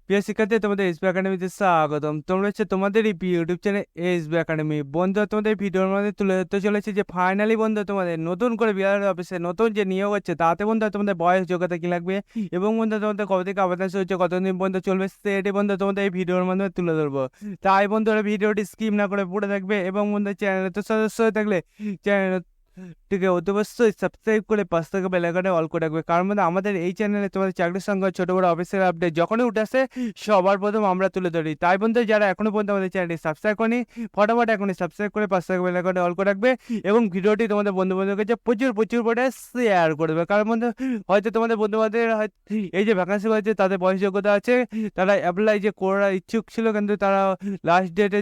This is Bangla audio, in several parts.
প্রিয় শিক্ষার্থী, তোমাদের এসবি একাডেমিতে স্বাগতম। তোমরা হচ্ছে তোমাদের এই ইউটিউব চ্যানেল এসবি একাডেমি। বন্ধু, তোমাদের ভিডিওর মধ্যে তুলে ধরতে চলেছে যে ফাইনালি বন্ধু তোমাদের নতুন করে বিআরও অফিসে নতুন যে নিয়োগ হচ্ছে তাতে বন্ধু তোমাদের বয়স যোগ্যতা কি লাগবে এবং বন্ধু তোমাদের কবে থেকে আবেদন শুরু হচ্ছে, কতদিন বন্ধু চলবে সেটি বন্ধু তোমাদের এই ভিডিওর মাধ্যমে তুলে ধরবো। তাই বন্ধুরা ভিডিওটি স্কিপ না করে পড়ে থাকবে এবং বন্ধু চ্যানেলে তো সদস্য হয়ে থাকলে চ্যানেল ঠিক আছে, অতি অবশ্যই সাবস্ক্রাইব করে পাশ থেকে বেল আইকনে অল করে রাখবে, কারণ মানে আমাদের এই চ্যানেলে তোমাদের চাকরির সঙ্গে ছোট বড় অফিসের আপডেট যখনই উঠে আসে সবার প্রথম আমরা তুলে ধরি। তাই বন্ধু যারা এখনো পর্যন্ত আমাদের চ্যানেলটি সাবস্ক্রাইব করেনি ফটাফট এখনই সাবস্ক্রাইব করে পাশ থেকে বেল আইকনে অল করে রাখবে এবং ভিডিওটি তোমাদের বন্ধু বান্ধবের কাছে প্রচুর প্রচুর করে শেয়ার করবে, কারণ বন্ধু হয়তো তোমাদের বন্ধু বান্ধবের এই যে ভ্যাকান্সি হয়েছে তাদের বয়স যোগ্যতা আছে, তারা অ্যাপ্লাই যে করার ইচ্ছুক ছিল কিন্তু তারা লাস্ট ডেটে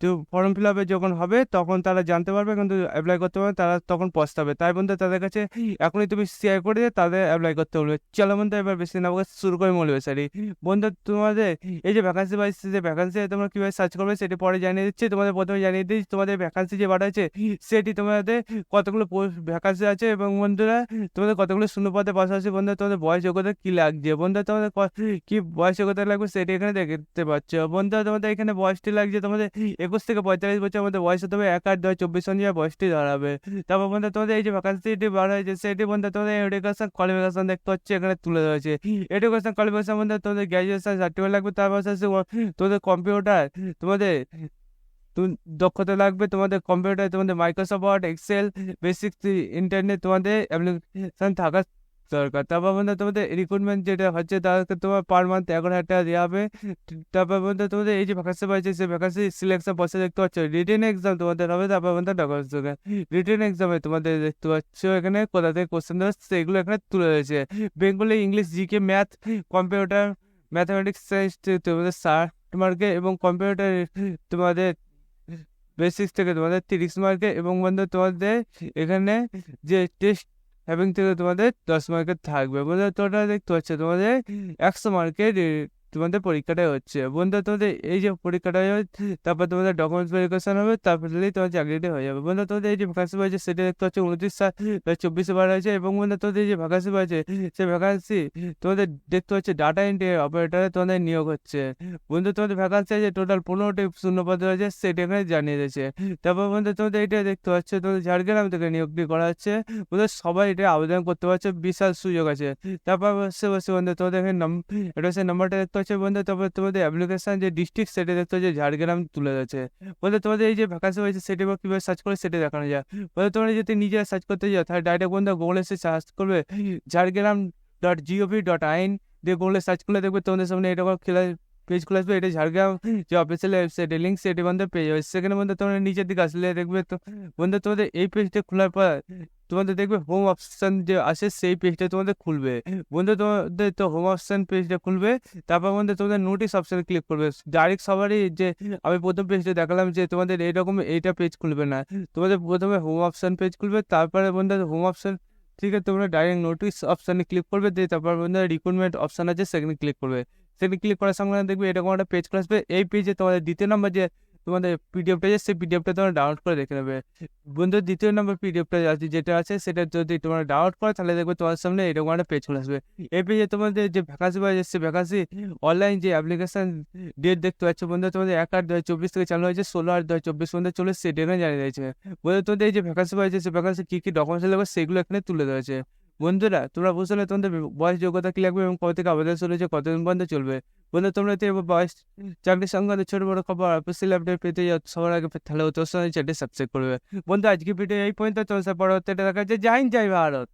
তো ফর্ম ফিল আপে যখন হবে তখন তারা জানতে পারবে কিন্তু অ্যাপ্লাই করতে পারবে, তারা তখন পস্তাবে। তাই বন্ধু তাদের কাছে এখনই তুমি শেয়ার করে দিয়ে তাদের অ্যাপ্লাই করতে বলবে। চলো বন্ধু এবার বেশি না বলে শুরু করে মূল্য স্যারি। বন্ধু তোমাদের এই যে ভ্যাকান্সি পাইছে, যে ভ্যাকান্সি তোমরা কীভাবে সার্চ করবে সেটি পরে জানিয়ে দিচ্ছি। তোমাদের প্রথমে জানিয়ে দিচ্ছি তোমাদের ভ্যাকান্সি যে বার আছে সেটি তোমাদের কতগুলো পোস্ট ভ্যাকান্সি আছে এবং বন্ধুরা তোমাদের কতগুলো শূন্যপদে পাশাপাশি বন্ধু তোমাদের বয়স যোগ্যতা কী লাগছে, বন্ধু তোমাদের কি বয়স যোগ্যতা লাগবে সেটি এখানে দেখতে পাচ্ছ। বন্ধু তোমাদের এখানে বয়সটি লাগছে তোমাদের 21 থেকে 45 বছরের মধ্যে বয়স হতে হবে। 1/8/2024 অনুযায়ী বয়সটি দাঁড়াবে। তারপর বন্ধু তোমাদের এই যে ভ্যাকান্সিটি বার হয়েছে সেটি বন্ধু তোমাদের এডুকেশন কোয়ালিফিকেশন দেখতে হচ্ছে এখানে তুলে ধরেছে। এডুকেশন কোয়ালিফিকেশন মধ্যে তোমাদের গ্র্যাজুয়েশন সার্টিফিকেট লাগবে, তার পাশাপাশি তোমাদের কম্পিউটার তোমাদের দক্ষতা লাগবে, তোমাদের কম্পিউটার তোমাদের Microsoft Word, Excel, basic internet তোমাদের অ্যাপ্লিকেশন থাকা দরকার। তারপর বন্ধু তোমাদের রিক্রুটমেন্ট যেটা হচ্ছে তাদেরকে তোমার পার মান্থ 11,000 টাকা দেওয়া হবে। তারপর বন্ধু তোমাদের এই যে ভ্যাকান্সি পাইছে সেই ভ্যাকান্সি সিলেকশন প্রসেস দেখতে পাচ্ছ, রিটেন এক্সাম তোমাদের হবে। তারপর বন্ধু ডকুমেন্টস রিটেন এক্সামে তোমাদের দেখতে পাচ্ছ এখানে কোথা থেকে কোশ্চেন দেওয়া সেগুলো এখানে তুলে রয়েছে। Bengali, English, GK, math, computer, mathematics, science তোমাদের 60 মার্কে এবং কম্পিউটার তোমাদের বেসিক্স থেকে তোমাদের 30 মার্কে এবং বন্ধু তোমাদের এখানে যে টেস্ট হ্যাভিং থেকে তোমাদের 10 মার্কের থাকবে। বন্ধু তোমরা দেখতে পাচ্ছ তোমাদের 100 মার্কের তোমাদের পরীক্ষাটা হচ্ছে। বন্ধু তোমাদের এই যে পরীক্ষাটা হচ্ছে তারপর তোমাদের ডকুমেন্টস ভেরিফিকেশন হবে, তারপর দিলেই তোমার চাকরিটা হয়ে যাবে। বন্ধু তোমাদের এই যে ভ্যাকান্সি পাচ্ছে সেটা দেখতে পাচ্ছ 29/7/24 বার হয়েছে এবং বন্ধু তোমাদের যে ভ্যাকান্সি পাচ্ছে সেই ভ্যাকান্সি তোমাদের দেখতে পাচ্ছে ডাটা এন্ট্রি অপারেটরে তোমাদের নিয়োগ হচ্ছে। বন্ধু তোমাদের ভ্যাকান্সি আছে টোটাল 15টি শূন্যপদ রয়েছে সেটা এখানে জানিয়ে দিয়েছে। তারপর বন্ধু তোমাদের এটা দেখতে পাচ্ছ তোমাদের ঝাড়গ্রাম থেকে নিয়োগটি করা হচ্ছে। বন্ধু সবাই এটা আবেদন করতে পারছে, বিশাল সুযোগ আছে। তারপর বসে বসে বন্ধু তোমাদের এখানে এটা সে নাম্বারটা দেখতে পাচ্ছ বন্ধু। তারপর তোমাদের অ্যাপ্লিকেশন যে ডিস্ট্রিক্ট সেটা দেখতে হচ্ছে ঝাড়গ্রাম তুলে যাচ্ছে। বন্ধু তোমাদের এই যে ভ্যাকান্সি হয়েছে সেটি কীভাবে সার্চ করে সেটা দেখানো যায়। বন্ধু তোমরা যদি নিজেরা সার্চ করতে যাও তাহলে ডাইরেক্ট বন্ধু গুগলে এসে সার্চ করবে ঝাড়গ্রাম.gov.in দিয়ে গুগলে সার্চ করলে দেখবে তোমাদের সামনে এরকম পেজ খুলে আসবে। এটা ঝাড়গ্রাম যে অফিসিয়াল ওয়েবসাইটের লিঙ্ক সেটি বন্ধু পেয়ে যাবে। সেখানে বন্ধু তোমরা নিচের দিকে আসলে দেখবে তো বন্ধু তোমাদের এই পেজটা খোলার পর তোমাদের দেখবে হোম অপশন যে আসে সেই পেজটা তোমাদের খুলবে। বন্ধু তোমাদের তো হোম অপশন পেজটা খুলবে, তারপর বন্ধু তোমাদের নোটিশ অপশানে ক্লিক করবে। ডাইরেক্ট সবারই যে আমি প্রথম পেজটা দেখালাম যে তোমাদের এইরকম এইটা পেজ খুলবে না, তোমাদের প্রথমে হোম অপশন পেজ খুলবে, তারপরে বন্ধু হোম অপশন থেকে তোমরা ডাইরেক্ট নোটিশ অপশানে ক্লিক করবে, দিয়ে তারপর বন্ধু রিক্রুটমেন্ট অপশান আছে সেখানে ক্লিক করবে। সেখানে ক্লিক করার সঙ্গে দেখবে এরকম একটা পেজ খুলে আসবে। এই পেজে তোমাদের দ্বিতীয় নম্বর যে তোমাদের পিডিএফটা আছে সেই পিডিএফটা তোমরা ডাউনলোড করে দেখে নেবে। বন্ধু দ্বিতীয় নম্বর পিডিএফটা আছে যেটা আছে সেটা যদি তোমরা ডাউনলোড করো তাহলে দেখবে তোমার সামনে এরকম একটা পেজ চলে আসবে। এই পেজে তোমাদের যে ভ্যাকান্সি পাওয়া যাচ্ছে ভ্যাকান্সি অনলাইন যে অ্যাপ্লিকেশন ডেট দেখতে পাচ্ছ বন্ধু তোমাদের 1/8/2024 থেকে চালু হয়েছে, 16/8/2024 পর্যন্ত চলে সেটা এখানে জানিয়ে দিয়েছে। বন্ধু তোমাদের এই যে ভ্যাকান্সি পাওয়া যাচ্ছে ভ্যাকান্সি কী কী ডকুমেন্টস লাগবে সেগুলো এখানে তুলে ধরেছে। বন্ধুরা তোমরা বুঝলে তোমাদের বয়স যোগ্যতা কী লাগবে এবং কবে থেকে আবেদন শুরু হয়েছে, কতদিন পর্যন্ত চলবে। বন্ধু তোমরা তো এবার বয়স চাকরির সংক্রান্ত ছোট বড় খবর অফিসিয়াল আপডেট পেতে যাও সবার আগে তাহলে তোর সঙ্গে চ্যানেলটি সাবস্ক্রাইব করবে। বন্ধু আজকে ভিডিও এই পর্যন্ত, তোমার পরবর্তীতে দেখা যাচ্ছে। জয় হিন্দ, জয় ভারত।